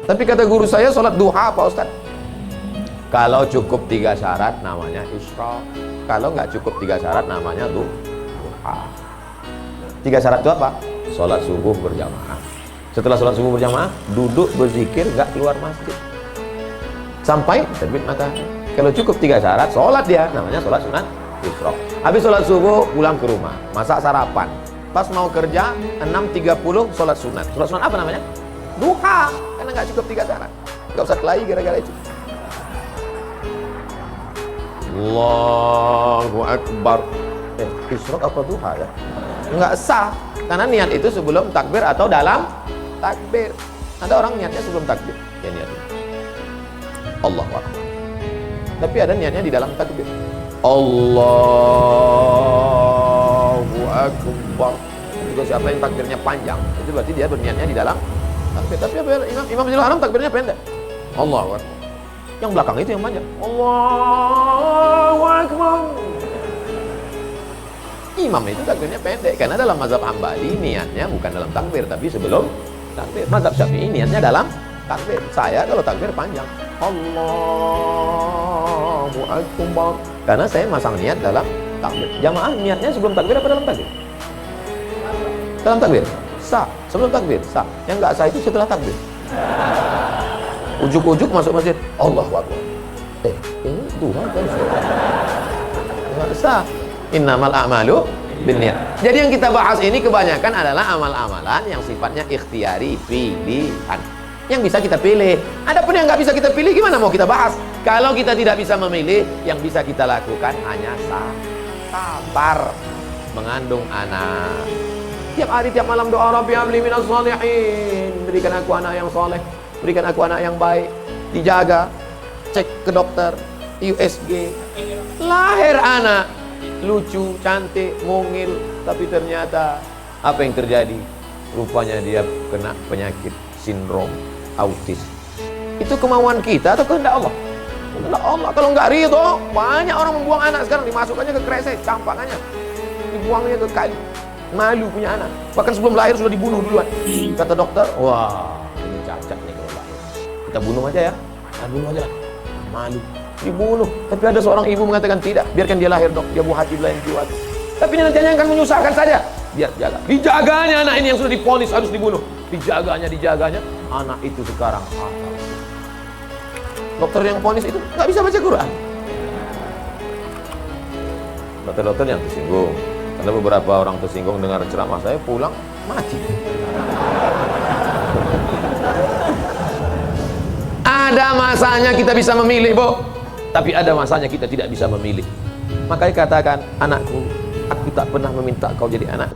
Tapi kata guru saya sholat duha Pak Ustaz. Kalau cukup 3 syarat namanya isyraq. Kalau nggak cukup 3 syarat namanya duha. 3 syarat itu apa? Sholat subuh berjamaah. Setelah sholat subuh berjamaah, duduk berzikir, nggak keluar masjid sampai terbit matahari. Kalau cukup 3 syarat, sholat dia, namanya sholat sunat isyraq. Habis sholat subuh, pulang ke rumah, masak sarapan. Pas mau kerja, 6.30 sholat sunat. Sholat sunat apa namanya? Duha. Karena nggak cukup 3 syarat. Nggak usah kelahi gara-gara itu. Allahu Akbar. Isyraq apa duha ya? Nggak sah. Karena niat itu sebelum takbir atau dalam takbir. Ada orang niatnya sebelum takbir. Ya niatnya Allahu Akbar. Tapi ada niatnya di dalam takbir. Allahu Akbar. Juga siapa yang takbirnya panjang, itu berarti dia berniatnya di dalam takbir. Tapi apa Imam Masjidil Haram takbirnya pendek. Allahu Akbar. Yang belakang itu yang panjang. Allahu Akbar. Imam itu takbirnya pendek karena dalam mazhab Hambali niatnya bukan dalam takbir tapi sebelum takbir. Mazhab Syafi'i niatnya dalam takbir. Saya kalau takbir panjang. Allahu Akbar. Karena saya masang niat dalam takbir. Jamaah niatnya sebelum takbir apa dalam takbir? Dalam takbir. Sah. Sebelum takbir. Sah. Yang nggak sah itu setelah takbir. Ujuk-ujuk masuk masjid. Allahu Akbar. Ini duha kan? Nggak sah. Innamal a'malu binniyat. Jadi yang kita bahas ini kebanyakan adalah amal-amalan yang sifatnya ikhtiari, pilihan. Yang bisa kita pilih. Adapun yang nggak bisa kita pilih, gimana mau kita bahas? Kalau kita tidak bisa memilih, yang bisa kita lakukan hanya sabar mengandung anak. Tiap hari, tiap malam doa, Rabbi habli minas shalihin. Berikan aku anak yang soleh, berikan aku anak yang baik. Dijaga, cek ke dokter, USG. Lahir anak, lucu, cantik, mungil, tapi ternyata apa yang terjadi? Rupanya dia kena penyakit sindrom autis. Itu kemauan kita atau kehendak Allah? Kehendak Allah. Kalau nggak ridho, banyak orang membuang anak sekarang, dimasukkannya ke kresek, campangannya, dibuangnya ke kali. Malu punya anak. Bahkan sebelum lahir sudah dibunuh duluan. Kata dokter, wah ini cacat nih kalau lahir. Kita bunuh aja ya. Nah, bunuh aja lah. Malu. Dibunuh. Tapi ada seorang ibu mengatakan tidak, biarkan dia lahir dok, dia buah hati belayan jiwa. Tapi ini nantinya akan menyusahkan saja. Biar jaga. Dijaganya anak ini yang sudah diponis harus dibunuh. Dijaganya, anak itu sekarang dokter yang ponis itu nggak bisa baca Quran. Dokter-dokter yang tersinggung. Karena beberapa orang tersinggung dengar ceramah saya, pulang mati. Ada masanya kita bisa memilih, Bu. Tapi ada masanya kita tidak bisa memilih. Makanya katakan, anakku, aku tak pernah meminta kau jadi anakku.